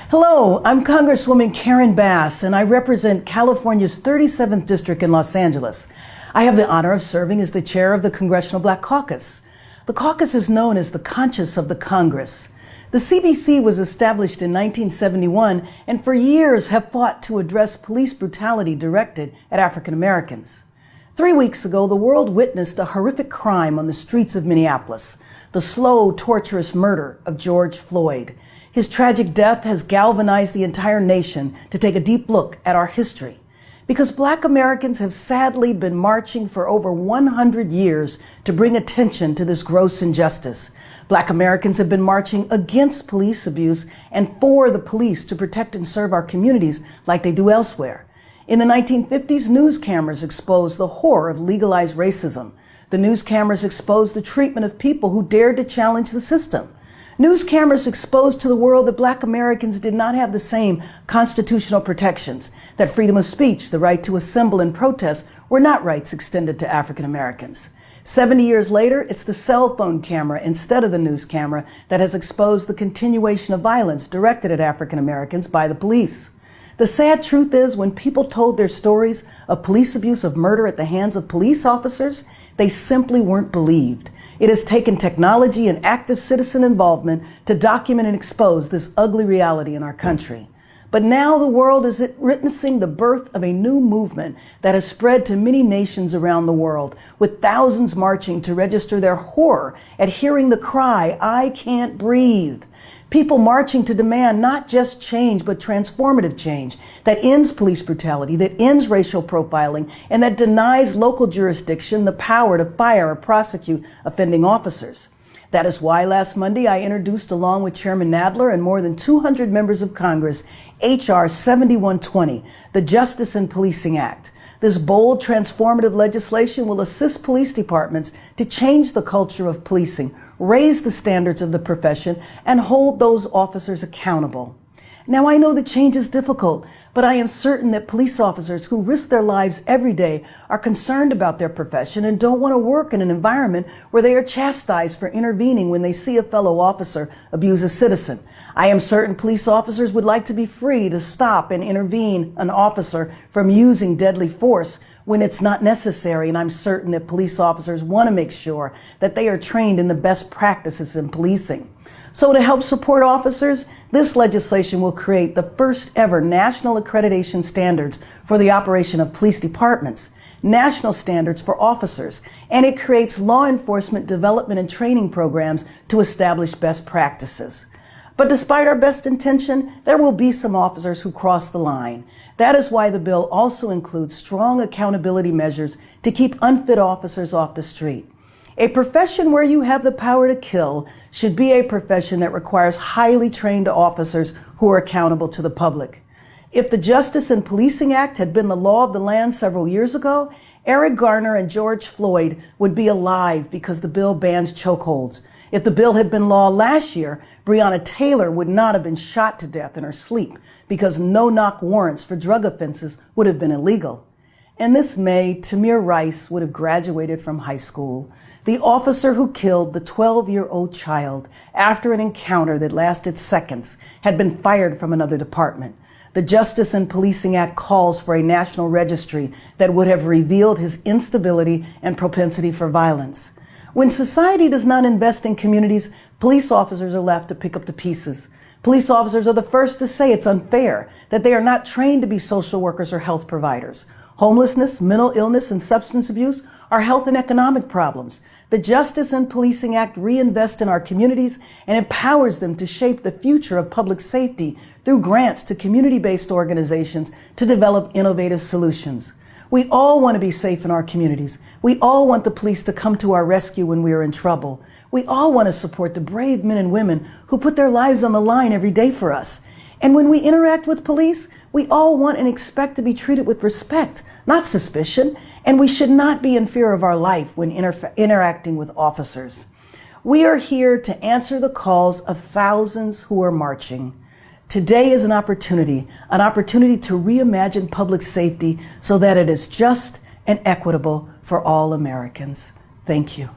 Hello, I'm Congresswoman Karen Bass, and I represent California's 37th District in Los Angeles. I have the honor of serving as the chair of the Congressional Black Caucus. The caucus is known as the conscience of the Congress. The CBC was established in 1971 and for years have fought to address police brutality directed at African Americans. 3 weeks ago, the world witnessed a horrific crime on the streets of Minneapolis, the slow, torturous murder of George Floyd. His tragic death has galvanized the entire nation to take a deep look at our history. Because Black Americans have sadly been marching for over 100 years to bring attention to this gross injustice. Black Americans have been marching against police abuse and for the police to protect and serve our communities like they do elsewhere. In the 1950s, news cameras exposed the horror of legalized racism. The news cameras exposed the treatment of people who dared to challenge the system. News cameras exposed to the world that Black Americans did not have the same constitutional protections, that freedom of speech, the right to assemble and protest, were not rights extended to African Americans. 70 years later, it's the cell phone camera instead of the news camera that has exposed the continuation of violence directed at African Americans by the police. The sad truth is, when people told their stories of police abuse, of murder at the hands of police officers, they simply weren't believed. It has taken technology and active citizen involvement to document and expose this ugly reality in our country. But now the world is witnessing the birth of a new movement that has spread to many nations around the world, with thousands marching to register their horror at hearing the cry, "I can't breathe." People marching to demand not just change, but transformative change that ends police brutality, that ends racial profiling, and that denies local jurisdiction the power to fire or prosecute offending officers. That is why last Monday I introduced, along with Chairman Nadler and more than 200 members of Congress, H.R. 7120, the Justice in Policing Act. This bold, transformative legislation will assist police departments to change the culture of policing, raise the standards of the profession, and hold those officers accountable. Now, I know that change is difficult, but I am certain that police officers who risk their lives every day are concerned about their profession and don't want to work in an environment where they are chastised for intervening when they see a fellow officer abuse a citizen. I am certain police officers would like to be free to stop and intervene an officer from using deadly force when it's not necessary, and I'm certain that police officers want to make sure that they are trained in the best practices in policing. So to help support officers, this legislation will create the first ever national accreditation standards for the operation of police departments, national standards for officers, and it creates law enforcement development and training programs to establish best practices. But despite our best intention, there will be some officers who cross the line. That is why the bill also includes strong accountability measures to keep unfit officers off the street. A profession where you have the power to kill should be a profession that requires highly trained officers who are accountable to the public. If the Justice in Policing Act had been the law of the land several years ago, Eric Garner and George Floyd would be alive because the bill bans chokeholds. If the bill had been law last year, Breonna Taylor would not have been shot to death in her sleep because no-knock warrants for drug offenses would have been illegal. And this May, Tamir Rice would have graduated from high school. The officer who killed the 12-year-old child after an encounter that lasted seconds had been fired from another department. The Justice in Policing Act calls for a national registry that would have revealed his instability and propensity for violence. When society does not invest in communities, police officers are left to pick up the pieces. Police officers are the first to say it's unfair, that they are not trained to be social workers or health providers. Homelessness, mental illness, and substance abuse are health and economic problems. The Justice in Policing Act reinvests in our communities and empowers them to shape the future of public safety through grants to community-based organizations to develop innovative solutions. We all want to be safe in our communities. We all want the police to come to our rescue when we are in trouble. We all want to support the brave men and women who put their lives on the line every day for us. And when we interact with police, we all want and expect to be treated with respect, not suspicion, and we should not be in fear of our life when interacting with officers. We are here to answer the calls of thousands who are marching. Today is an opportunity to reimagine public safety so that it is just and equitable for all Americans. Thank you.